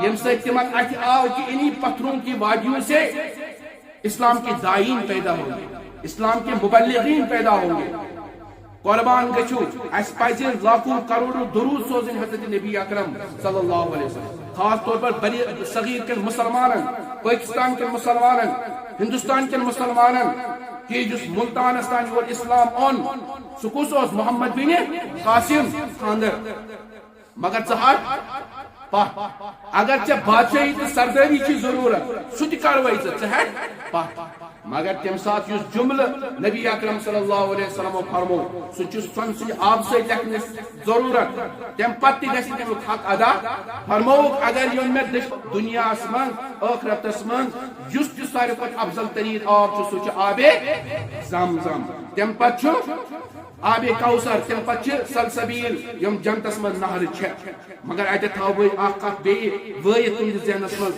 M سے تمن اتھ آو کہ انہی پتھروں کی وادیوں سے اسلام کے دائین پیدا ہوں گے، اسلام کے مبلغین پیدا ہوں گے. قربان گچھو اس پزِ لاکھوں کروڑوں درود سوزن حضرت نبی اکرم صلی اللہ علیہ وسلم، خاص طور پر بڑی صغیر کے مسلمانن، پاکستان کے مسلمانن، ہندوستان کے مسلمانن کہ جس ملتان استان اور اسلام اون سکوس محمد بن قاسم خاندر. مگر ژہار پتھ اگر ژے بادشاہی تو سرداری کی ضرورت سہ تہ کروی ژے ہٹ پتھ. مگر تم سات اس جملہ نبی اکرم صلی اللہ علیہ وسلم فرمو سہ سن سی آب سے لکھنس ضرورت تم پتہ گژھِ تمیک حق ادا فرموک. اگر یون میں دنیا من ٲخرتس من جس تہ ساروی کھۄتہٕ افضل ترین آب سہ آب زم زم، تم پتہ آب کوثر، تم پتہ سلسبیل یم جنتس من نہر چھ. مگر اتہ تھو بہ اخ کتھ بیٚیہِ وٲیِتھ تہنٛدِس ذہنس من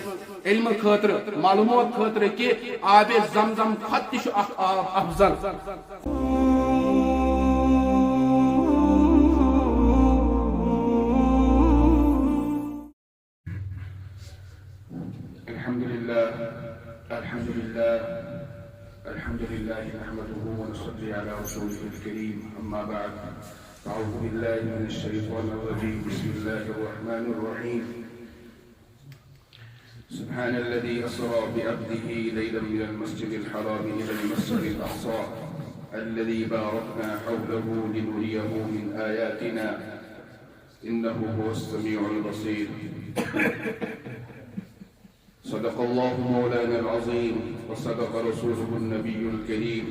علم خاطر معلومات خاطر کہ آب زمزم کھۄتہٕ تہ چھُ اکھ آب افضل. الحمد لله نحمده ونصلي على رسوله الكريم. أما بعد أعوذ بالله من الشيطان الرجيم. بسم الله الرحمن الرحيم. سبحان الذي أسرى بعبده ليلا من المسجد الحرام إلى المسجد الأقصى الذي باركنا حوله لنريه من آياتنا إنه هو السميع البصير. صدق الله مولانا العظيم وصدق رسوله النبي الكريم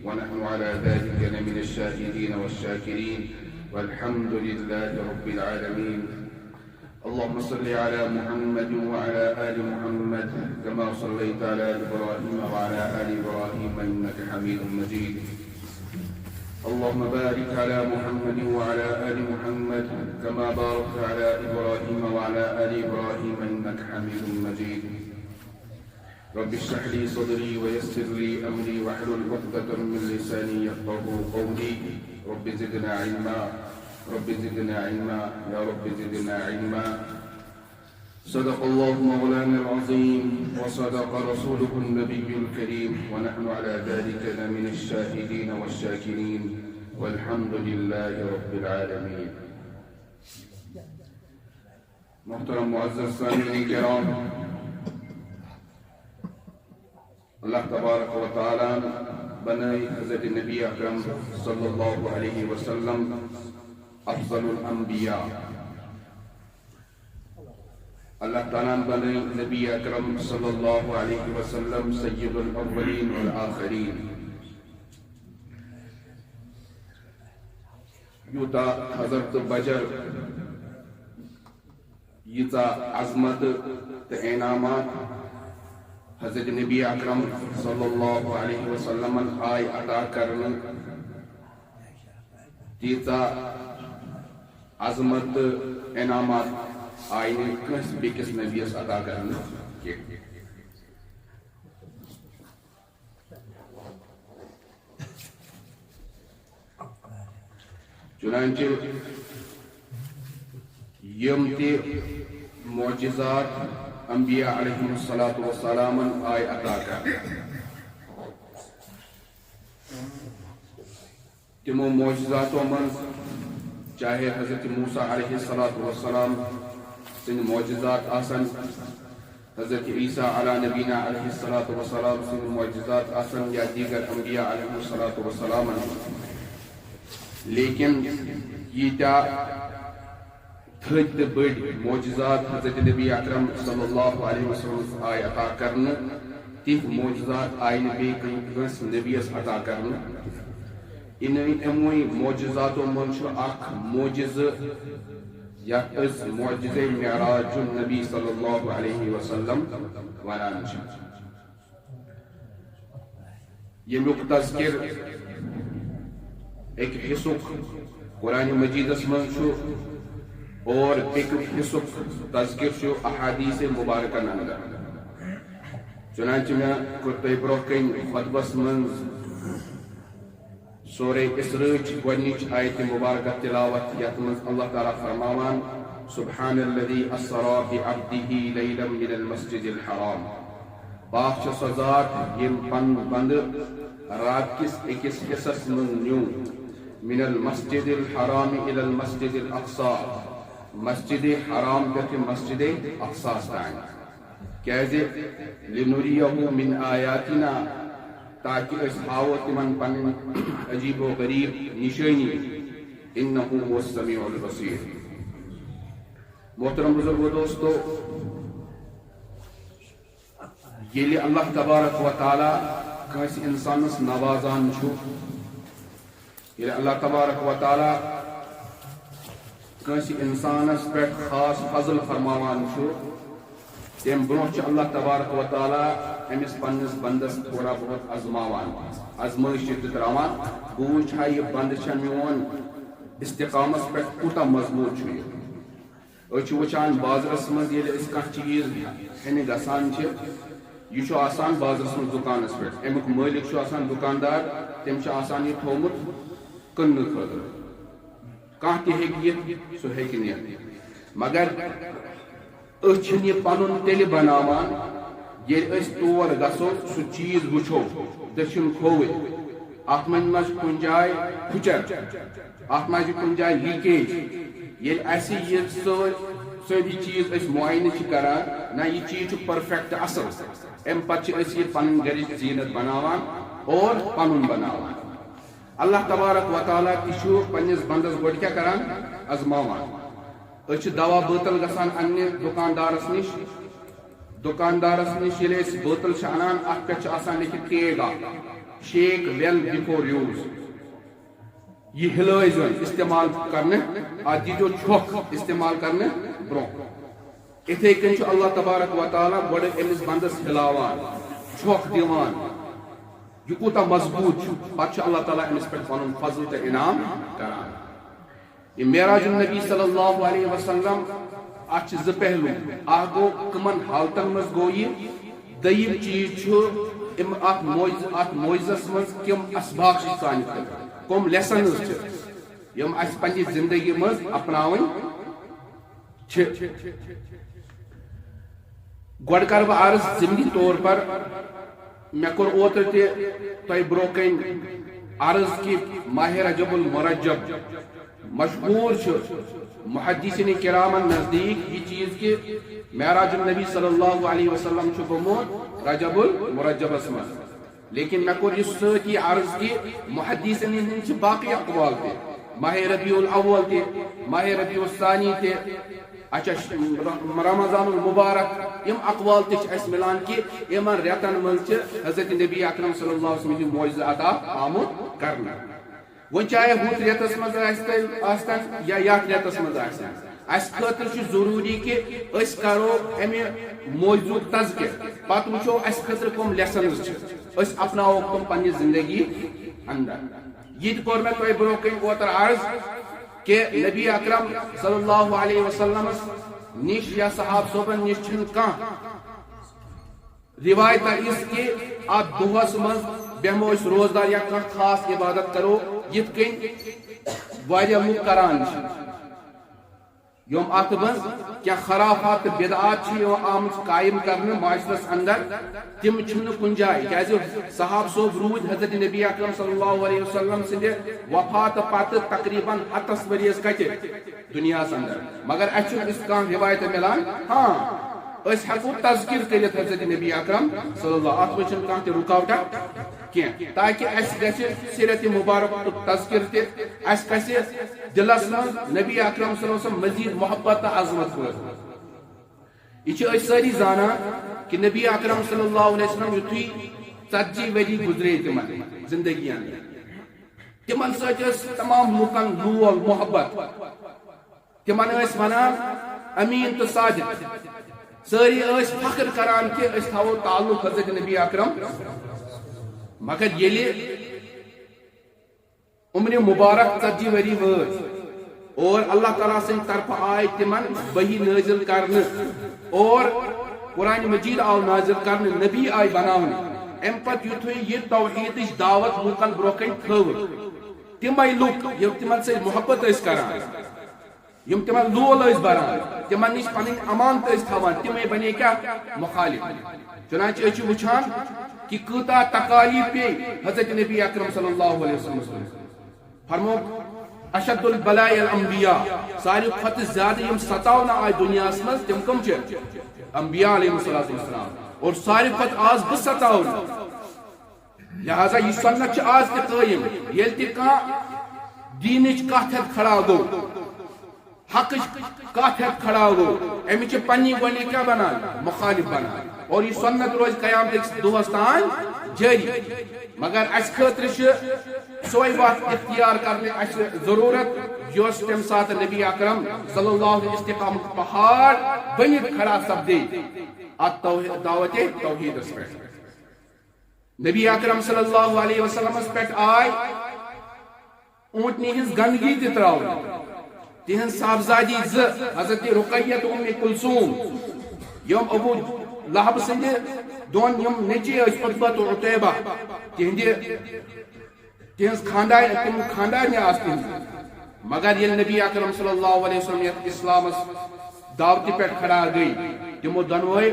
ونحن على ذلك لمن الشاهدين والشاكرين والحمد لله رب العالمين. اللهم صل على محمد وعلى آل محمد كما صليت على إبراهيم وعلى آل إبراهيم إنك حميد مجيد. اللهم بارك على محمد وعلى آل محمد كما باركت على إبراهيم وعلى آل إبراهيم إنك حميد مجيد. رب اشرح لي صدري ويسر لي أمري واحلل عقدة من لساني يفقهوا قولي. رب زدنا علما، رب زدنا علما، يا رب زدنا علما. صدق الله مولانا العظيم وصدق رسوله النبي الكريم ونحن على ذلك لمن الشاهدين والشاكرين والحمد لله رب العالمين. محترم معزز سامعین کرام، اللہ تبارک و تعالیٰ بنائی حضرت نبی اکرم صلی اللہ علیہ وسلم افضل الانبیاء. اللہ تعالیٰ بنائی نبی اکرم صلی اللہ علیہ وسلم سید الاولین والآخرین. یوتا حضرت بجر ییژا عظمت تو انعامات حضرت نبی اکرم صلی اللہ علیہ وسلم آئی عطا کرنے، تیژا عظمت انعامات آئی نے کس بیکس نبیس عطا کرنے کی. چنانچہ یم تی معجزات انبیاء علیہ السلام آئی عطا کرنے، تمو معجزاتوں من چاہے حضرت موسیٰ علیہ السلام سن معجزات آسن، حضرت عیسیٰ علی نبینا علیہ السلام سن معجزات آسن، یا دیگر انبیاء علیہ السلام، لیکن یہ تا تھد بڑ معجزات حضرت نبی اکرم صلی اللہ علیہ وسلم آئی عطا کرنے، تیت معجزات آئی نبی کنس نبیس عطا کرنے. اموی معجزاتوں من اخ معجز یا معجز معراج النبی صلی اللہ علیہ وسلم ونان. یمیک تذکر ایک حصک قرآن مجیدس من اور ایک حصک تذکر احادیث مبارکہ اندر. چنانچہ میں کرتے برہ کن خطبس من سورہ اسراء گۄڈنِچ آیت مبارکہ تلاوت یتھ من اللہ تعالیٰ فرماوان سبحان الذي اسرى بعبده ليلا من المسجد الحرام پاک سو ذات یم پن بند رات کس اکس حصص نیو من المسجد الحرام الى المسجد الاقصى مسجد حرام پہ مسجد اقصى تان کیازِ لنریہ من آیاتنا تاکہ اس ہاو تمن پن عجیب و غریب نشانی انہ هو السمیع البصیر. محترم بزرگ و دوستو، یلی اللہ تبارک و تعالی کس انسانس نوازان چھو، یلی اللہ تبارک و تعالی کس انسانس پہ خاص فضل فرماوان چھو، تم برونہ چھ اللہ تبارک و تعالی امس پنس بندس تھوڑا بہت ازماوان ازمائش تراوان بہ وچھا یہ بند چھ میون استقامت پہ کوتاہ مضبوط چھ. یہ وچان بازرس مز یل اس کھانا چیز ہینہ گسان یہ آسان بازرس مز دکانس پہ امیک مالک آسان دکاندار تم آسان یہ تھومت کن خاطر کھانا تہ ہیکہ سہ ہیکہ نیت مگر اچھن یہ پنن تیل بناوان یل اس تور گسو سہ چیز وچھو دچھن کھوت ات مز کن جائے پھچر ات مز کن جائے لیکیج یل اسی یہ ساری چیز اس معائنہ کران نا یہ چیز پرفیکٹ اصل ام پتہ یہ پن گرچ زینت بناوان اور پنن بناوان. اللہ تبارک و تعالیٰ تہ پنس بندس گوڈ کیا کران ازماوان. اس دوا بوتل گسان انہ دکاندارس نش یل اس بوتل انان ات پہ آسان لکھت کیگ شیک ویل بفور یوز یہ ہلائزن استعمال کرنے ات دیو چھوک استعمال کرنے برو. اتھے کن اللہ تبارک و تعالیٰ گوڈ امس بندس ہلاوان چھوک دیوان یہ کوتاہ مضبوط پتہ اللہ تعالیٰ امس پہ پن فضل تو انعام کران. یہ معراج النبی صلی اللہ علیہ وسلم ات ز پہلو اخ گو کمن حالتن مز گو یہ دیم چیز ات معجزس مز کم اسباق سان کم لیسنز یم اس پنی زندگی مز اپناون گوڈ کر بہ عرض ضمنی طور پر مے کور اوتر تہ برو کن عرض کہ ماہ رجب المرجب مشہور محدثین کرامن نزدیک یہ چیز کہ معراج النبی صلی اللہ علیہ وسلم گومت رجب المرجبس مز. لیکن میں کور اس سی عرض کہ محدثین ہند باقی اقوال تہ ماہ ربیع الاول تہ ماہ ربیع الثانی تہ اچھا رمضان المبارک یم اقوال تہ اس ملان کہ یمن ریتن مز حضرت نبی اکرم صلی اللہ علیہ وسلم معجزہ عطا آمت کرنا. وہ چاہے ہت ریتس مز آستن یا یت ریتس مز آستن اس خاطر ضروری کہ اس کرو امہ موضوع تذکر پتہ وچھو اس خاطر کم لیسنز اس اپناو تم پنہ زندگی اندر. یہ کور میں تہ برو کن اوتر عرض کہ نبی اکرم صلی اللہ علیہ وسلم نش یا صحاب صوبن نش چھن کان روایت اس کہ آپ دہس مز بیمو اس روزدار یا کان خاص عبادت کرو یت کن واریاہ لوگ کران یم ات مز کیا خرافات بدعات آمت قائم کرنے معاشرس اندر تم کن جائے کیازِ صحاب صوب رود حضرت نبی اکرم صلی اللہ علیہ وسلم سند وفات پتہ تقریباً 7 ؤریس کتہ دنیا اندر مگر اس کان روایت ملان ہاں اس ہیکو تذکر کرت حضرت نبی اکرم صلی اللہ ات مجھ کان تہ رکاوٹا کی تاکہ اس گژھِ سیرت مبارک تذکر تہ اس گژھِ دلس مز نبی اکرم صلی اللہ علیہ وسلم مزید محبت تو عظمت پٲٹھۍ. یہ ساری زانان کہ نبی اکرم صلی اللہ علیہ وسلم یتھُے 40 ؤری گزرے تمن زندگی اندر تمن ست تمام لوکن لول محبت تمن ونان امین تو صادق ساری فخر کران کہ تھو تعلق حضرت نبی اکرم مگر یلی عمر مبارک 40 ؤری وٲتۍ اور اللہ تعالیٰ سٕنٛدِ طرفہٕ آے تمن وحی نازل کرنہٕ اور قرآن مجید آو نازل کرنہٕ نبی آے بناونہٕ ام پتہٕ یُتھُے یہِ توحیدٕچ دعوت لوٗکن برونٛہہ کَنہِ تھٲوٕکھ تِمے لُکھ یِم تمن سۭتۍ محبت ٲسۍ کران یم تمن لول ٲسۍ بران تمن نش پنٕنۍ امانت ٲسۍ تھاوان تمے بنے کیا مخالف چنانچہ أسۍ چھِ وٕچھان کہ کۭتاہ تکالیف پے حضرت نبی اکرم صلی اللہ علیہ وسلم فرمو اشد البلاء الانبیاء ساروی کھۄتہٕ زیادٕ یم ستاونہٕ آے دنیاہس منٛز تم کم چھِ انبیاء علیہ السلام اور ساروی کھۄتہٕ آز بہٕ ستاونہٕ لہذا یہ سنت چھِ آز تہِ قٲیِم ییٚلہِ تہِ کانٛہہ دیٖنٕچ کتھ ہٮ۪تھ کھڑا گوٚو حقٕچ کتھ ہٮ۪تھ کھڑا گوٚو أمِس چھِ پننی گۄڈنِچ کیٛاہ بنان مخالف بنان اور یہ سنت روز قیامتکِس دۄہس تام جٲری مگر اسہِ خٲطرٕ چھِ سوے وتھ اختیار کرنٕچ اسہِ ضروٗرت یۄس تمہِ ساتہٕ نبی اکرم صلی اللہ علیہ استقامت پہاڑ بنِتھ کھڑا سپدے اتھ دعوت توحیدس پٮ۪ٹھ نبی اکرم صلی اللہ علیہ وسلمس پٮ۪ٹھ آے اونٹنی ہٕنٛز گندگی تہِ تراونہٕ تہنز صاحبزادی حضرت رقیت ام کلثوم یم ابو لہب سند دون یم نیچی عتبہ تو عتیبہ تہنز خاندان آسن مگر یل نبی اکرم صلی اللہ علیہ وسلم اسلامس دعوتی پہ کھڑا گئی تمو دنوے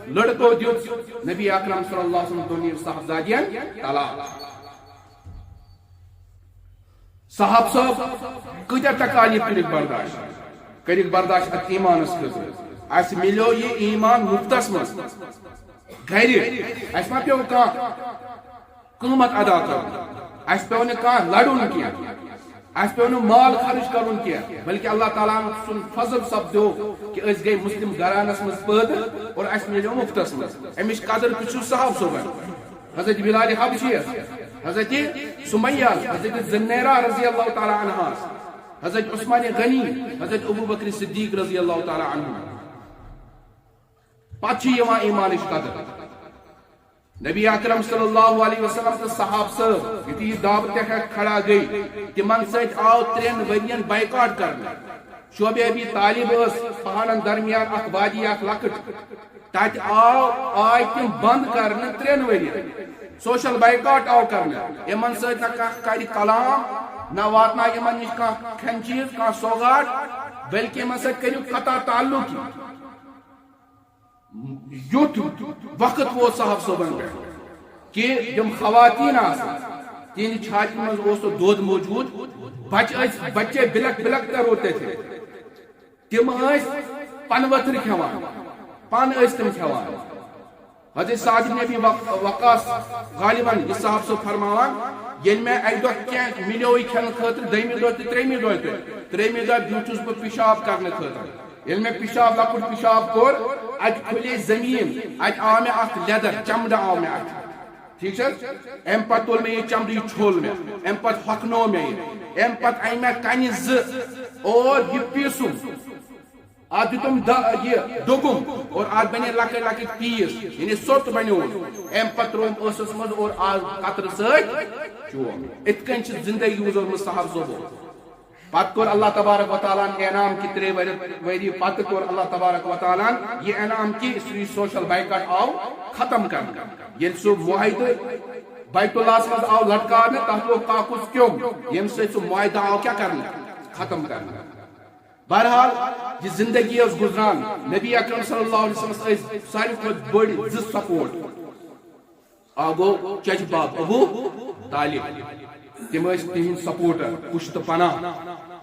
لڑکو دیت نبی اکرم صلی اللہ علیہ وسلم دونی صاحبزادین طلاق صاحب صاحب کتیا تکالیف کرک برداشت ات ایمانس خاطر اس ملو یہ ایمان مفتس مز گھر اس ما پیو کان قیمت ادا کر اس پیو کان لڑن کی اس پیو مال خرچ کرن کی بلکہ اللہ تعالیٰ سن فضل سپدو کہ اس گئی مسلم گھرانس مز پید اور اس ملو مفتس مز امش قدر تچو صاحب صاحب حضرت بلال حبشی حضرت سمیہ حضرت زنیرہ رضی اللہ تعالی عنہ حضرت عثمان غنی حضرت ابو بکر صدیق رضی اللہ تعالی عنہ پچھ یوان ایمانش قدر نبی اکرم صلی اللہ علیہ وسلم تو صحاب صاحب یتی دعوت کھڑا گئی تمن ست آو 3 ورین بائیکاٹ کرنا شعبہ ابی طالب اس پہاڑن درمیان اخ وادی اخ لکٹ تت آئے تم بند کرنے 3 ورین سوشل بائیکاٹ آو کرنا یمن ست نہ کر کلام نہ واتنا یمن نش کھین چیز کھانا سوگاٹ بلکہ یمن ست کرو قطع تعلق یوت وقت وہ صاحب صبن پہ کہ یم خواتین تین چھاتی مز تو دودھ موجود بچے بلک بلک کر روتے تھے تم پن وتر کھوان پن تم کھوان حضرت سعد بن ابی وقاص غالباً یہ صاحب صاحب فرماوان یل میں ایک دہ کی ملو کھین خاطر دہمہ دہ تو تریمہ دہ تریمہ دہ بیوٹس بہ پیشاب کرنے خاطر یل میں پیشاب لکٹ پیشاب کور ات کھلے زمین ات آو میں اخ لیدر چمڑ آو میں ات ٹھیک ہے ام پت تول میں یہ چمڑ یہ چھول میں ام پت ہکنو میں ام پت آئی میں کنہ اور یہ پیسم آج تم یہ دگم اور آج بنے لکٹ لکٹ پیس یعنی سوت بنو ام پت روم اسس مز اور آج قطر ست چوم ات کن زندگی گزر صاحب صبح پت کور اللہ تبارک و تعالیٰ انعام کی 3 وری پت کور اللہ تبارک و تعالیٰ یہ انعام کی سوشل بائیکاٹ آو ختم کرنا یل سو معاہدہ بیت اللہ مز آو لٹکانے تحت لوگ کاکس کیوں یم سے سو معاہدہ آو کیا کرنا ختم کرنا بہرحال یہ زندگی اس گزران نبی اکرم صلی اللہ علیہ وسلم ساری کھت بڑی سپورٹ آگو چچ باب ابو طالب تم تہند سپورٹر پشت پناہ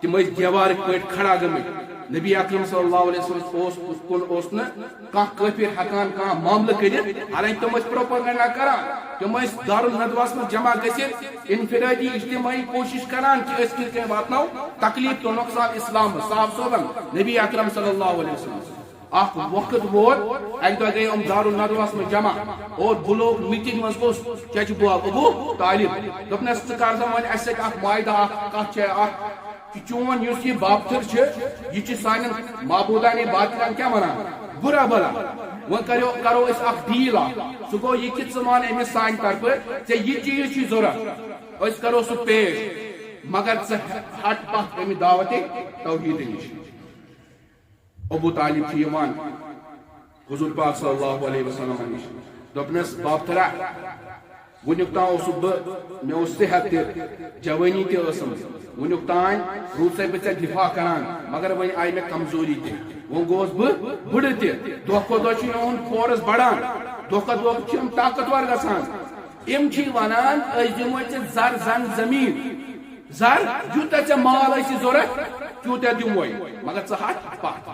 تم دیوار پہ کھڑا گمت نبی اکرم صلی اللہ علیہ وسلم کافر ہکان کھانا معاملہ کرت حالانکہ تم پروپیگنڈا کران تم دارالندواس میں جمع گھت انفرادی اجتماعی کوشش کران کہ اس کن واتنو تکلیف تو نقصان اسلام صاحب صوبن نبی اکرم صلی اللہ علیہ وسلم اخ وقت ووت ایک دہ گئی دارالندواس میں جمع اور بلو میٹنگ مز گوس چچ باب ابو طالب دپنس ث کر ون اس اخ معاہدہ کت اخ چون اس یہ بابتر یہ سان معبودان باطلن کیا ونان برا بلا وہ کرو اس اخ ڈیل سہ گو یہ کہ ث مان امس سان طرف ے یہ چیز چھ ضرورت اس کرو سہ پیش مگر ث ہٹ پتھ امہ دعوت توحید نش ابو طالب چھ یوان حضور پاک صلی اللہ علیہ وسلم نش دپنس بابترا ونیک تان اوسس مے صحت تہ جوانی تہ ٲسم ونیک تان روٗد سا بہٕ ژےٚ دفاع کران مگر وۄنۍ آیہِ مےٚ کمزوری تہ وۄنۍ گوس بہٕ بٕڑٕ تہ دۄہ کھۄتہٕ دۄہ چھُ یِہُنٛد فورس بڑان دۄہ کھۄتہٕ دۄہ چھِ یِم طاقتور گژھان یِم چھی ونان أسۍ دِمو ژےٚ زر زن زمیٖن زر یوٗتاہ ژےٚ مال آسی ضوٚرتھ تیوٗتاہ دِموے مگر ژٕ ہٹ پتھ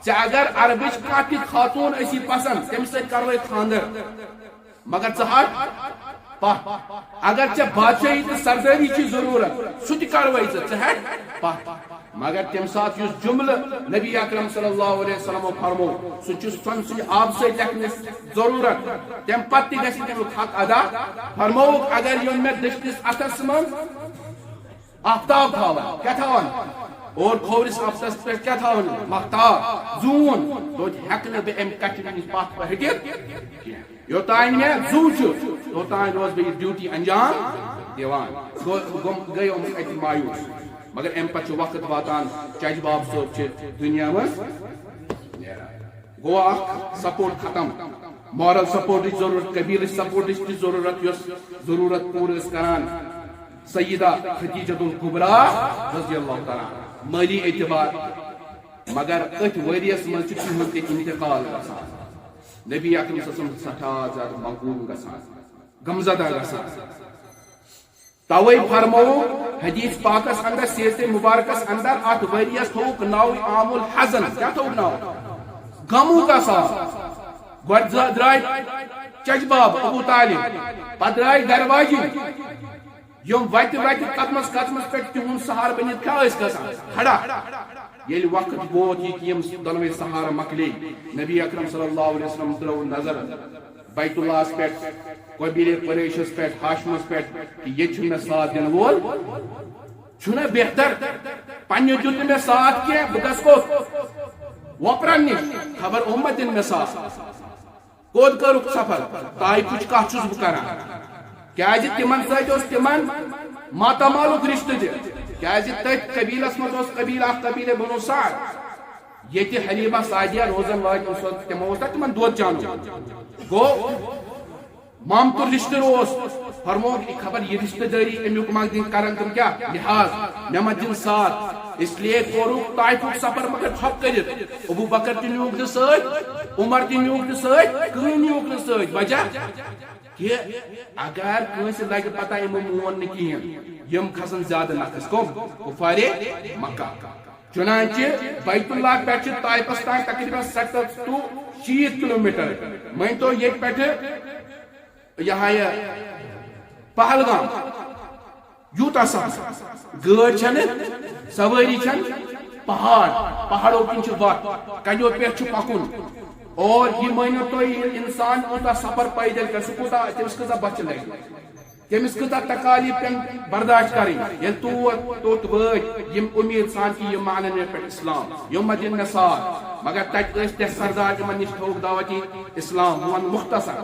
ژےٚ اگر عربٕچ کانٛہہ تہِ خاتوٗن ٲسی پسنٛد تٔمِس سۭتۍ کروے خاندر مگر ژٕ ہٹ پتھ اگر ژےٚ بادشاہی تہٕ سردٲری چھی ضروٗرت سُہ تہِ کروے ژٕ ہٹ پتھ مگر تمہِ ساتہٕ یُس جملہٕ نبی اکرم صلی اللہ علیہ وسلمو فرمو سُہ چھُ سۄن سٕنٛدِ آبہٕ سۭتۍ لیکھنس ضروٗرت تمہِ پتہٕ تہِ گژھِ تمیُک حق ادا فرمووُکھ اگر یِم مےٚ دٔچھنِس اتھس منٛز آفتاب تھاوان کیٛاہ تھاوان اور کھوورِس افسس پٮ۪ٹھ کیٛاہ تھاوان مختاب زوٗن توتہِ ہٮ۪کہٕ نہٕ بہٕ امہِ کٹھِ نِش پتھ ہٹِتھ کینٛہہ یوٚتانۍ مےٚ زوٗ چھُ توٚتانۍ روز بہٕ یہِ ڈیوٹی انجام دِوان گٔے یِم اتہِ مایوٗس مگر امہِ پتہٕ چھُ وقت واتان چچ باب صٲب چھِ دُنیا منٛز نیران گوٚو اکھ سپورٹ ختم مارل سپورٹٕچ ضروٗرت قبیٖلٕچ سپورٹٕچ تہِ ضروٗرت یۄس ضروٗرت پوٗرٕ ٲس کران سیدہ خدیجۃ الکبریٰ رضی اللہ تعالیٰ مٲلی اعتبار مگر أتھۍ ؤریَس منٛز چھُ تِہُنٛد تہِ انتقال گژھان نبی اکرم صلی اللہ علیہ وسلم سٹھاہ زیادٕ مقبوٗل گژھان غمزدہ گژھان توے فرموو حدیث پاکس اندر سیرت مبارکس اندر اتھ ؤریَس تھوٚوُکھ ناو عام الحزن کیٛاہ تھوٚوُکھ ناو غموٗ کا ساس گۄڈٕ درٛاے چچ باب ابوٗ طالب پتہٕ درٛاے درواجی یِم وتہِ وتہِ قدمس قدمس پٮ۪ٹھ تِہُنٛد سہارٕ بٔنِتھ کیٛاہ ٲسۍ گژھان کھڑا ییٚلہِ وقت ووت یہِ کہِ یِم دۄنوے سہارٕ مکلے نبی اکرم صلی اللہ علیہ وسلم ترٲو نظر بیت اللہس پٮ۪ٹھ قبیٖلے قریشس پٮ۪ٹھ ہاشمس پٮ۪ٹھ کہِ ییٚتہِ چھُنہٕ مےٚ ساتھ دِنہٕ وول چھُنہ بہتر پننہِ دیُت نہٕ مےٚ ساتھ کینٛہہ بہٕ گژھٕ کوٚت وۄپرن نِش خبر یِم ما دِنۍ مےٚ ساتھ کوٚت کٔرُکھ سفر طائفٕچ کتھ چھُس بہٕ کران کیٛازِ تِمن سۭتۍ اوس تِمن ماتامالُک رشتہٕ تہِ کیٛازِ تٔتھۍ قبیٖلس منٛز اوس قبیٖلہٕ اکھ قبیٖلے بنو سعد ییٚتہِ حلیمہ سعدیہ روزن واجنہِ سۄ تِمو اوس نا تِمن دۄد چانُن گوٚو مامتُر رشتہٕ اوس فرمووُکھ یہِ خبر یہِ رشتہٕ دٲری امیُک ما دِنۍ کرن تِم کیٛاہ لحاظ مےٚ ما دِنۍ ساتھ اس لیے کوٚرُکھ طائفُک سفر مگر ٹھپ کٔرِتھ ابوٗ بکر تہِ نیوٗکھ نہٕ سۭتۍ عمر تہِ نیوٗکھ نہٕ سۭتۍ کٕہٕنۍ نیوٗکھ نہٕ سۭتۍ وجہ کہ اگر کٲنٛسہِ لگہِ پتہ یِمو مون نہٕ کِہیٖنۍ یِم کھسن زیادٕ نفس کم کفارے مکہ چنانچہ بیت اللہ پٮ۪ٹھ چھِ طائفس تام تقریباً 70 ٹو 60 کلومیٹر مٲنۍتو ییٚتہِ پٮ۪ٹھٕ یہِ پہلگام یوٗتاہ سفر گٲڑۍ چھنہٕ سوٲری چھنہٕ پہاڑو کِنۍ چھِ وتھ کنیو پٮ۪ٹھ چھُ پکُن اور یہ مٲنِو تُہۍ ییٚلہِ انسان کوٗتاہ سفر پیدل کرِ سُہ کوٗتاہ تٔمِس کۭژاہ بۄچھِ لگہِ تٔمِس کۭژاہ تکالیٖف پیٚن برداشت کرٕنۍ ییٚلہِ توٚت وٲتۍ یِم اُمید سان کہِ یِم مانن مےٚ پٮ۪ٹھ اسلام یِم ما دِنۍ مےٚ ساتھ مگر تتہِ ٲسۍ تہِ سردار یِمن نِش تھوٚوُکھ دعوتی اسلام بہٕ ونہٕ مختصر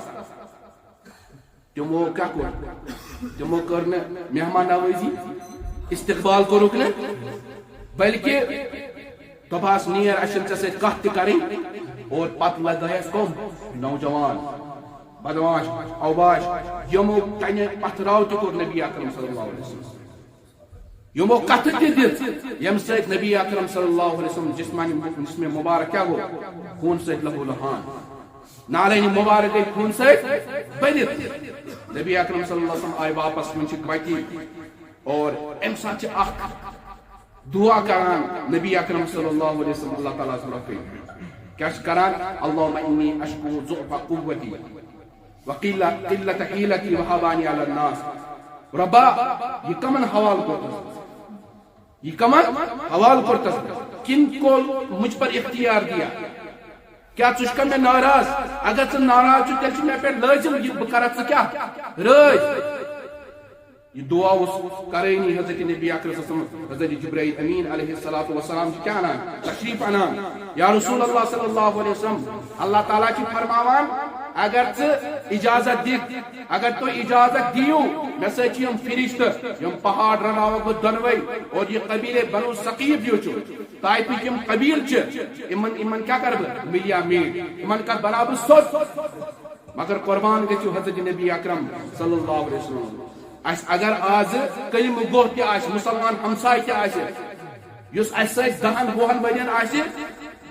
تِمو کیٛاہ کوٚر تِمو کٔر نہٕ مہمان نوٲزی استقبال کوٚرُکھ نہٕ بلکہِ دوٚپہَس نیر اَسہِ چھنہٕ ژےٚ سۭتۍ کتھ تہِ کرٕنۍ اور پتہٕ لگٲیس کم نوجوان بدماش اوباش یمو کنہِ پتھراو تہِ کوٚر نبی اکرم صلی اللہ علیہ وسلم یمو کتھٕ تہِ دِژ ییٚمہِ سۭتۍ نبی اکرم صلی اللہ علیہ وسلم جسمِ مبارک کیٛاہ گوٚو خوٗن سۭتۍ لہو لہان نالینہِ مبارک گٔے خوٗن سۭتۍ بٔرِتھ نبی اکرم صلی اللہ علیہ وسلم آیہِ واپس وۄنۍ چھِ وتی اور امہِ ساتہٕ چھِ اکھ دعا کران نبی اکرم صلی اللہ علیہ وسلم اللہ تعالیٰ ہس برونٛہہ کٔنۍ کیا کران اللهم انی اشکو ضعف قوتی وقلت حیلتی وحوانی علی الناس ربا یہ کمن حوال کرتس یہ کمن حوال کرتس کن کو مجھ پر اختیار دیا کیا ژٕ مے ناراض اگر ژٕ ناراض چھُ تیٚلہِ چھُ مےٚ پٮ۪ٹھ لٲزم یہِ بہٕ کرکھ ژٕ کیٛاہ رٲضۍ یہ دعا اوس کرٲنی حضرت نبی اکرم صلی اللہ علیہ وسلم حضرت جبرائیل امین علیہ الصلوۃ والسلام چھِ کیٛاہ انان تشریف انان یا رسول اللہ صلی اللہ علیہ وسلم اللہ تعالیٰ چھِ فرماوان اگر ژٕ اجازت دِکھ اگر تُہۍ اجازت دِیِو مےٚ سۭتۍ چھِ یِم فرشتہٕ یِم پہاڑ رلاوکھ بہٕ دۄنوے اور یہ قبیلے بنو ثقیف یہِ چھُ طائفٕکۍ یِم قبیٖل چھِ یِمن کیٛاہ کرٕ بہٕ مِلیا میٖٹ یِمن کتھ بناو بہٕ سوٚت مگر قربان گژھو حضرت نبی اکرم صلی اللہ علیہ وسلم اس اگر آز کلم گوہ تہ آس مسلمان ہمسائے تہ آس یس اس سۭتۍ 10-20 ؤرین آس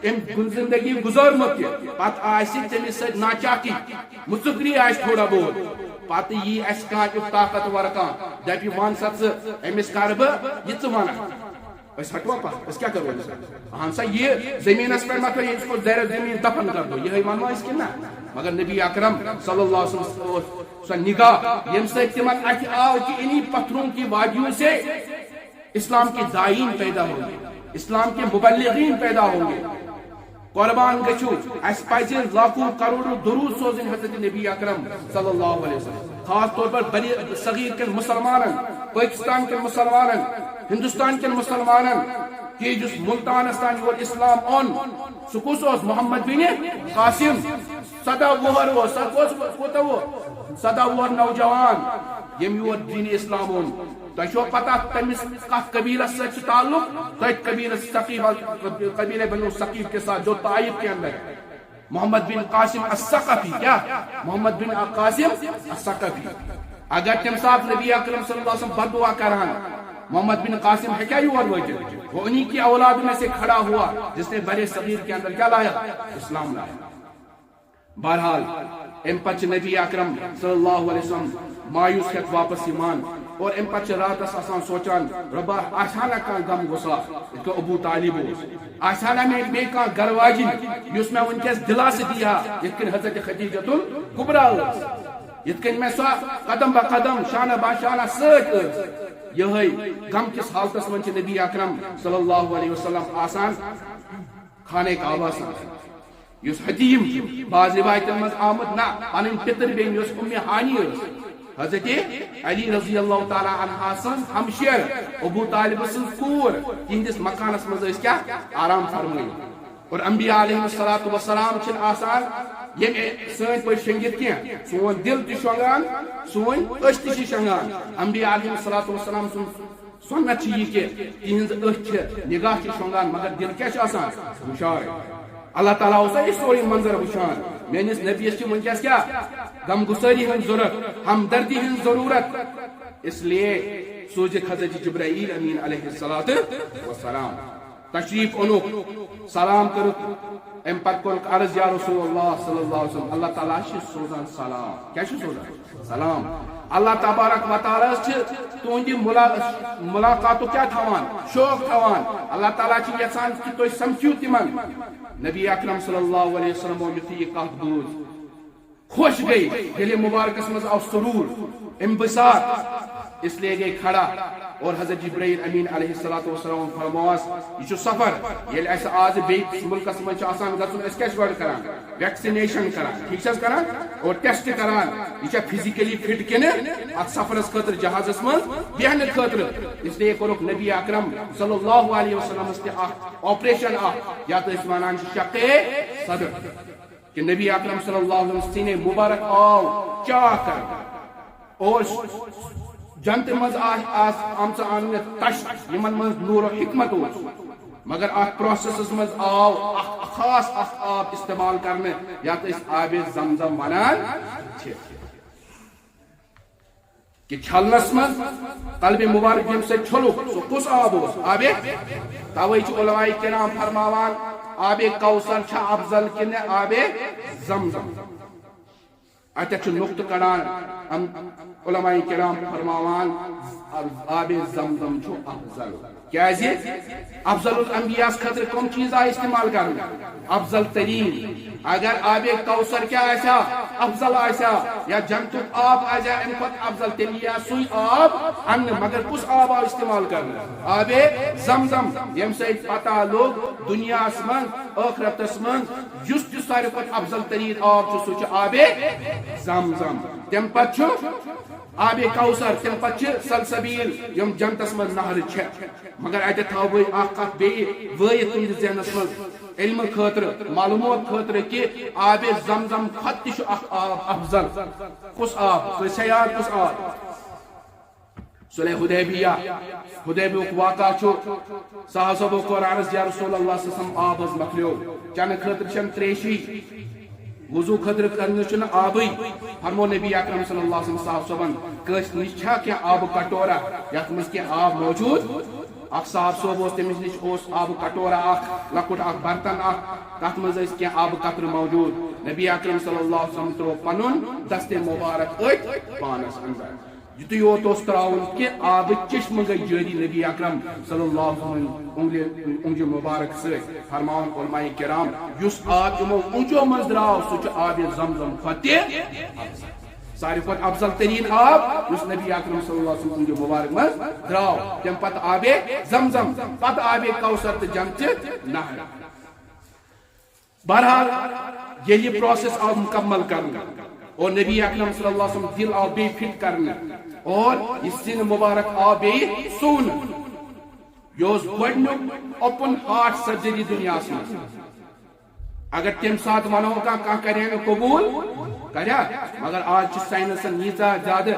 ام زندگی گزارمت پتہ آس تمس سۭتۍ ناچاکی مُژُکری آس تھوڑا بہت پتہ یی اس کانٛہہ طاقتور کانٛہہ دپہِ ون سا ژٕ أمِس کر بہٕ یہِ ژٕ ونکھ اس ہٹوا پتہ اس کیا کرو اہن سا یہ زمین پر مت اس کو زیر زمین دفن کر دو یہ ونو اس کی نا مگر نبی اکرم صلی اللہ علیہ وسلم سا نگاہ یم سے تمن اتھ آو کہ انہی پتھروں کی وادیوں سے اسلام کے داعین پیدا ہوں گے اسلام کے مبلغین پیدا ہوں گے قربان گچھو اس پائز لاکھوں کروڑوں درود سوزن حضرت نبی اکرم صلی اللہ علیہ وسلم خاص طور پر بڑی صغیر کے مسلمانن پاکستان کے مسلمانن ہندوستان کے مسلمانن کہ جس ملتانستان اور اسلام اون سکوس محمد بن قاسم 17 وہر نوجوان یم یور دین اسلام اون تہ پتہ تمس کت قبیلہ سے تعلق تت قبیلہ ثقیف قبیلہ بنو ثقیف کے ساتھ جو طائف کے اندر محمد بن قاسم الثقفی کیا محمد بن قاسم الثقفی اگر تم ساتھ نبی اکرم صلی اللہ علیہ وسلم بد دعا کران محمد بن قاسم ہے کیا یور وجہ وہ انہی کی اولاد میں سے کھڑا ہوا جس نے بڑے صغیر کے اندر کیا لایا اسلام لایا بہرحال ام پچ نبی اکرم صلی اللہ علیہ وسلم مایوس ہت واپس ایمان اور ام پچ رات آسان سوچان ربا آسانہ کان غم گسا کہ ابو طالب آسانہ میں بے کان گھر واجن یس میں ونکس دلاس دیا یتکن حضرت خدیجہ الکبریٰ یتکن میں سو قدم با قدم شانہ با شانہ سچ یہ غم کس حالتس من نبی اکرم صلی اللہ علیہ وسلم آسان کھانے کا آواز یس حتیم بعض روایتن مز آمد نا پنن پتر بین یس ام ہانی حضرت علی رضی اللہ تعالی عنہ سن ہمشیر ابو طالب سن کور تہندس مکانس مز کیا آرام فرمائی اور انبیاء علیہ السلام چھن آسان یم سن پہ شنگت کی سون دل تہ شونگان سون اش تہ شنگان انبیاء علیہ السلام سن سنت یہ کہ تہنز اچھ نگاہ چھ شونگان مگر دل کیا آسان ہوشار اللہ تعالیٰ اسا یہ سوری منظر وچان میانس نبیس چھ ونکس کیا غم گساری ہن ضرورت ہمدردی ہن ضرورت اس لیے سوچ حضرت جبرائیل امین علیہ السلام تشریف انوک سلام کرک ام پت کورک عرض یا رسول اللہ صلی اللہ علیہ وسلم اللہ تعالیٰ چھ سوزان سلام کیا چھ سوزان سلام اللہ تبارک و تعالیٰ چھ تہندی ملاقاتو کیا تھوان شوق تھوان اللہ تعالیٰ چھ یژھان کہ تُہۍ سمکھِو تمن نبی اکرم صلی اللہ علیہ وسلم یتھ یہ کت بوز خوش گئی دل مبارکس مز آو سرور انبساط اس لیے گئی کھڑا اور حضرت جبرائیل امین علیہ السلام فرماس یہ سفر یل اس آز بیس ملکس من آسان گژھن اس کیس گۄڈٕ کران ویکسینیشن کران ٹھیک چھس کران اور ٹیسٹ کران یہ فزیکلی فٹ کنہ ات سفرس خاطر جہازس من بیہنہ خاطر اس لیے کورک نبی اکرم صلی اللہ علیہ وسلم تہ آپریشن یا تو اس ونان شق صدر کہ نبی اکرم صلی اللہ علیہ وسلم سینے مبارک آو چاہ کر اور جنت مز آمچ آن تشت یمن مز نور و حکمت مگر ات پروسیسس مز آو خاص آب استعمال کرنے یا تو اس آب زمزم ونان کہ چھلنس مز قلب مبارک یم سے چھلو سو کس آب آب توئی علماء کرام فرماوان آب کوثر چھا افضل کن آب زمزم اتھ نقطہ کڑان علماء کرام فرماوان آب زمزم چھو افضل کیازِ افضل الانبیاء خاطر کم چیز استعمال کرنا افضل ترین اگر آب کوثر کیا آسا افضل آسا یا جنت آب آسا ام کھت افضل تیلیا سوئی آب ان مگر کس آب استعمال کرنا آب زمزم یم سے پتہ لوگ دنیا من آخرتس من جس جس سارے کھت افضل ترین آب سو آب زمزم تم پتہ آب کوثر تم پتہ سلسبیل یم جنتس من نہر چھ مگر اتہ تھو بہ اخ بیٚیہِ وٲیِتھ تُہنٛدِس ذہنس منٛز علم خاطر معلومات خاطر کہ آب زمزم کھت تہ اخ آب افضل کس آب سیاد کس آب صلح حدیبیہ واقعہ صحابہ کو عرض یا رسول اللہ صلی اللہ علیہ وسلم آب مکلیو چنہ خاطر چن تریشی وضو خطر کرنے آبی فرمو نبی اکرم صلی اللہ علیہ وسلم صاحب صبن کس نش کیا آب کٹورا یت مز کی آب موجود اخ صاحب صوب تمس نش آب کٹورا اخ لکٹ اخ برتن اخ تر مز کی آب قطر موجود نبی اکرم صلی اللہ علیہ وسلم ترو پن دست مبارک پانس اندر یتھ یوت تراؤن کہ آب چشم گئی جاری نبی اکرم صلی اللہ علیہ وسلم انگل مبارک ست فرمان علماء کرام اس آب یمو انجو مز دراو سہ آب زمزم فتح ساری کھت افضل ترین آب اس نبی اکرم صلی اللہ علیہ وسلم انگل مبارک مز دراو تم پتہ آب زمزم پتہ آب کوثر تو جمچ نہر بہرحال یہ پروسیس آو مکمل کرنا اور نبی اکرم صلی اللہ علیہ وسلم دل آو بی فٹ کرنا اور یہ سن مبارک آو بی سون یہ گۄڈنیُک اوپن ہارٹ سرجری دنیا میں اگر تم سات ونو کھانا کرے قبول کریا مگر آج سائنسن ییژا زیادہ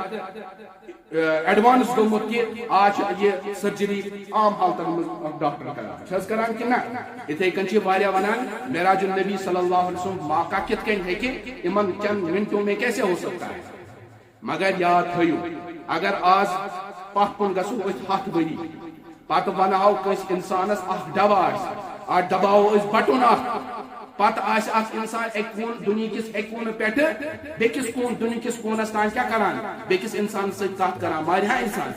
ایڈوانس گومت کہ آج یہ سرجری عام حالتن من ڈاکٹر کران کہ نا اتھے کن ونان معراج النبی صلی اللہ علیہ وسلم واقع کت کن ہیکہ امن چند منٹوں میں کیسے ہو سکتا ہے مگر یاد تھیو اگر آج پتھ کن گژھو أسۍ 7 ؤری پتہ بناو کس انسانس اخ ڈبہ آج دباو أسۍ بٹن اخ پتہ آس اخ انسان ایک کون دنیا کس ایک کون پیٹھ بیکس کون دنیا کس کونس تان کیا کران بیکس انسان سے کت کران مانیا انسان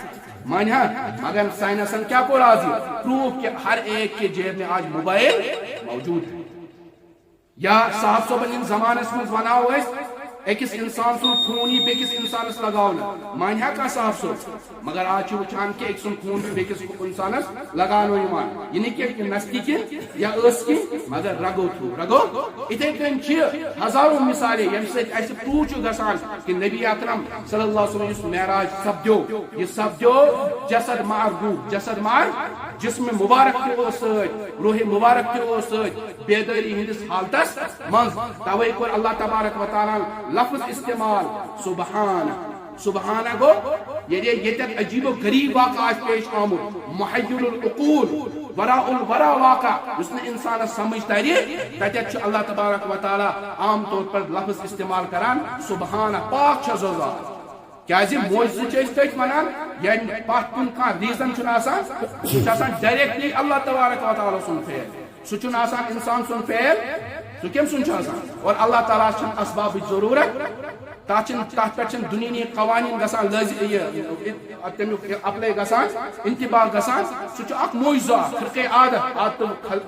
مانیا مگر سائنسن کیا کو راضی پروف کہ ہر ایک کے جیب میں آج موبائل موجود ہے یا صاحب صبح ان زمانس من بناو اکس انسان سن خون بیکس انسانس لگاؤنا مانیا کا صاحب صبح مگر آج وچان کہ ایک سن خون بیکس انسانس لگانو ایمان یعنی کہ نستی کن یا اس کن مگر رگو تھو رگو اتھے کن ہزاروں مثالیں یم سے ایسے پروچ گسان کہ نبی اکرم صلی اللہ علیہ وسلم اس معراج سپدو یہ سپدو جسد مار روح جسد مار جسم مبارک تہ ست روح مبارک تہ ست بیداری ہندس حالتس من توے کور اللہ تبارک و تعالی لفظ استعمال سبحان سبحانہ گو یہ عجیب و غریب واقعہ پیش آمد محیل العقول وراء الورا واقع جس نے انسان سمجھ تاری تتھ اللہ تبارک و تعالی عام طور پر لفظ استعمال کران سبحانہ پاک چھزوزا کیازِ موجزہ چھ تتھ ونان یعنی پتھ کن کانٛہہ ریزن چھُنہٕ آسان سُہ چھُ آسان ڈائریکٹلی اللہ تبارک و تعالی سُنٛد فعل سُہ چھُنہٕ آسان انسان سُنٛد فعل سُہ کٔمۍ سُنٛد چھُ آسان اور اللہ تعالیٰ چھنہٕ اسبابٕچ ضروٗرت تتھ پٮ۪ٹھ چھنہٕ دُنیہٕکۍ قوانین گژھان تمیُک اپلاے گژھان انتباہ گژھان سُہ چھُ اکھ معجزہ خرقے عادت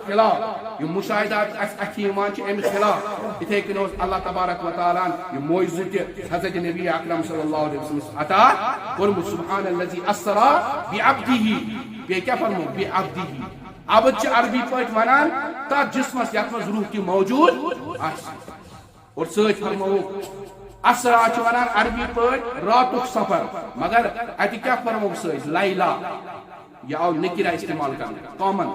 خلاف یِم مشاہدات اَتھِ یِوان چھِ امہِ خلاف یِتھے کٔنۍ اوس اللہ تبارک و تعالیٰ یہِ معجزہ تہِ حضرت نبی اکرم صلی اللہ علیہ وسلم عطا کوٚرمُت سبحان الذی اسرا بعبدہ بیٚیہِ کیٛاہ فرمو بعبدہ عبد چھ عربی پٲٹھۍ ونان تتھ جسمس یتھ منٛز روح تہِ موجود آسہِ اور سۭتۍ فرمووُکھ اسرا چھ ونان عربی پٲٹھۍ راتُک سفر مگر اتہِ کیٛاہ فرمووُکھ سۭتۍ لیلا یہ آو نکرہ استعمال کرنا کامن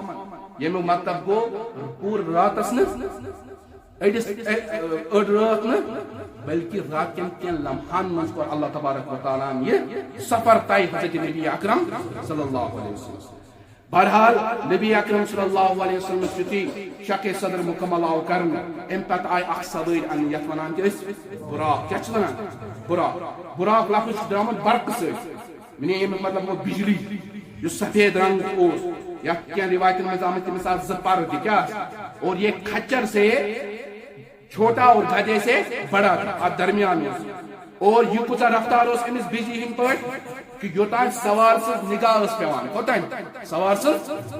یمیُک مطلب گوٚو پوٗرٕ راتس نہٕ أڑ رات نہٕ بلکہ رات کٮ۪ن کینٛہہ لمحن منٛز کوٚر اللہ تبارک و تعالیٰ یہ سفر طے حضرت نبی اکرم صلی اللہ علیہ وسلم بہرحال نبی اکرم صلی اللہ علیہ وسلم یُتھُے شق صدر مکمل آو کرنا امہ پتہ آئی اخ سوٲرۍ اننہٕ یتھ ونان کہ براق کیا چھ ونان براق براق لفظ چھ درامُت برقہٕ سۭتۍ یعنی امیُک مطلب گوٚو بجلی یُس سفید رنگ اوس یتھ کینٛہہ روایتن منٛز آمٕتۍ تٔمِس آسہٕ 2 پر تہِ کیٛاہ اور یہ کھچر سے چھوٹا اور گدھے سے بڑا تھا اتھ درمیان میں اور یہ کچھ رفتار اس امس بجلی ہند پہ کہ یوتان سوار سے نگاہ اس پیوان کوتان سوار سے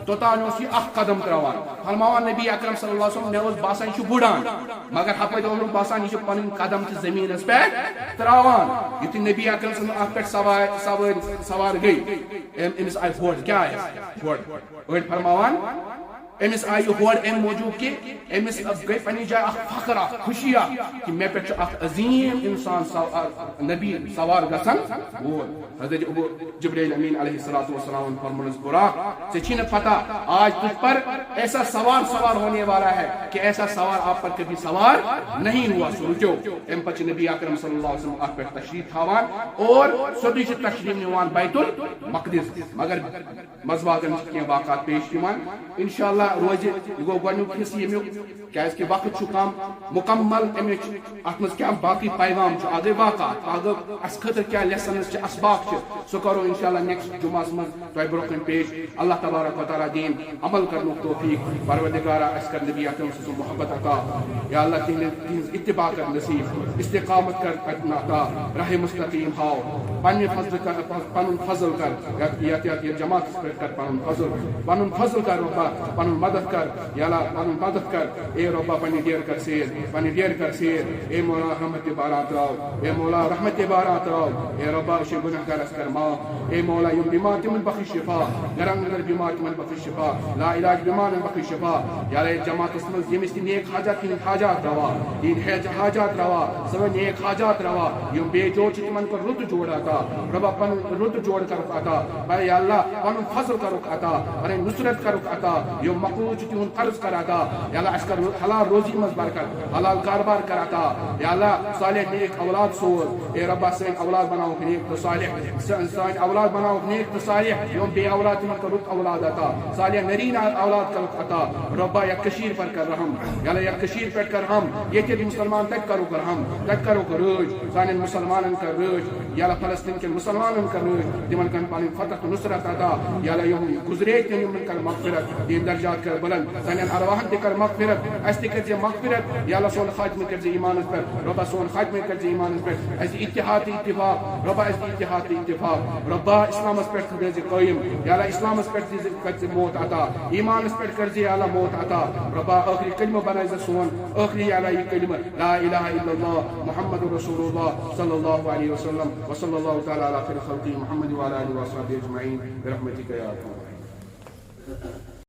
توتان اس یہ اخ قدم تراوان فرماوان نبی اکرم صلی اللہ علیہ وسلم مے باسان یہ بڑان مگر ہپت اومن باسان یہ پن قدم چھ زمین اس پہ تراوان یتھ نبی اکرم صلی اللہ علیہ وسلم پہ سوار گئی امس آئی ہوڑ کیا ہے ہوڑ فرماوان امس آئی ہوڑ ام موجود کہ امس گئی پنی جائے اخ فخر اخ خوشی کہ مے پہ اخ عظیم انسان نبی سوار گژھان وول حضرت جبرائیل امین علیہ الصلوۃ والسلام فرمانس براق سے چھن پتہ آج تجھ پر ایسا سوار ہونے والا ہے کہ ایسا سوار آپ پر کبھی سوار نہیں ہوا سوچو ام پچ نبی اکرم صلی اللہ علیہ وسلم آپ پر تشریف تھاوان اور سودی سے تشریف نیوان بیت المقدس مگر مزواگن کے واقعات پیش یوان انشاءاللہ انشاءاللہ روز یہ گو گۄڈنیُک حصہٕ ییٚمیُک کیازکہِ وقت چھُ کم مکمل امِچ اتھ منٛز کیٛاہ باقٕے پیغام چھُ اگے واقعات اگر اس خٲطرٕ کیٛاہ لیسنز چھِ اسباق چھِ سُہ کرو انشاءاللہ نیکسٹ جمعہس منٛز تۄہہِ برونٛہہ کَنہِ پیش اللہ تبارک و تعالیٰ دِیِن عمل کرنُک توفیق پروردگارا اَسہِ کر نبی اکرم صلی اللہ محبت عطا یا اللہ تہنٛز اتباع کر نصیب استقامت کر عطا راہ مستقیم ہاو پننہِ فضل کر پنُن فضل کر یتھ جماعتس پٮ۪ٹھ کر پنُن فضل کر رۄبا پنُن مدد کر یا اللہ پنُن مدد کر اے رۄبا پننہِ ڈیرٕ کر سیر پننہِ ڈیرٕ کر سیر اے مولا رحمت باران تراو اے مولا رحمت باران تراو اے رۄبا أسۍ چھِ گُنہگارس کر معاف اے مولا یِم بیمار تِمن بخش شفا گرن اندر بیمار تِمن بخش شفا لا علاج بیمارن بخش شفا یا اللہ جماعتس منٛز ییٚمِس تہِ نیک حاجات ہٕنٛدۍ حاجات روا یِہنٛدۍ حاجات روا سٲنۍ نیک حاجات روا یِم بے جوڑ چھِ تِمن کر رُت جوڑ عطا رۄبا پنُن رُت جوڑ کرُکھ عطا یا اللہ پنُن فضل کرُکھ عطا پنٕنۍ نصرت کرُکھ عطا یِم مقروض چھِ تِہُنٛد قرض کر عطا یا اللہ اَسہِ کر حلال روزی منٛز برکت حلال کاربار کر عطا یا اللہ صالح نیک اولاد سوز اے رۄبا سٲنۍ اولاد بناوُکھ نیک تہٕ صالح سٲنۍ اولاد بناوُکھ نیک تہٕ صالح یِم بے اولاد تِمن کر رُت اولاد عطا صالح نریٖن اولاد کرُکھ عطا رۄبا یتھ کٔشیٖرِ پر کر رحم یا اللہ یتھ کٔشیٖرِ پٮ۪ٹھ کر رحم ییٚتہِ مسلمان تتہِ کرُکھ رحم تتہِ کرُکھ رٲچھ سانٮ۪ن مسلمانن کر رٲچھ یا اللہ فلسطین کٮ۪ن مسلمانن کر رٲچھ تِمن کر پنٕنۍ فتح تہٕ نصرت عطا یا اللہ یِم گُزرے تہِ یِمن کر مغفرت یِہنٛدۍ درجات کر بلند سانٮ۪ن ارواحن تہِ کر مغفرت اَسہِ تہِ کٔرۍ زِ مغفرت یا اللہ سون خاتمہٕ کٔرۍ زِ ایٖمانس پٮ۪ٹھ رۄبا سون خاتمہٕ کٔرۍ زِ ایٖمانس پٮ۪ٹھ اَسہِ دِ اتحاد تہٕ اتفاق رۄبا اَسہِ دِ اتحاد تہٕ اتفاق رۄبا اسلامس پٮ۪ٹھ تھٲے زِ قٲیِم یا اللہ اسلامس پٮ۪ٹھ دِ کر زِ موت عطا ایٖمانس پٮ۪ٹھ کر زِ یا اللہ موت عطا رۄبا ٲخری کلمہٕ بنٲے زِ سون ٲخری یا اللہ یہِ کلمہٕ لا الہ الا اللہ محمد رسول اللہ صلی اللہ علیہ وسلم وصلی اللہ تعالیٰ علی خیر خلقہ محمد وعلی آلہ وصحبہ اجمعین برحمتک یا ارحم الراحمین.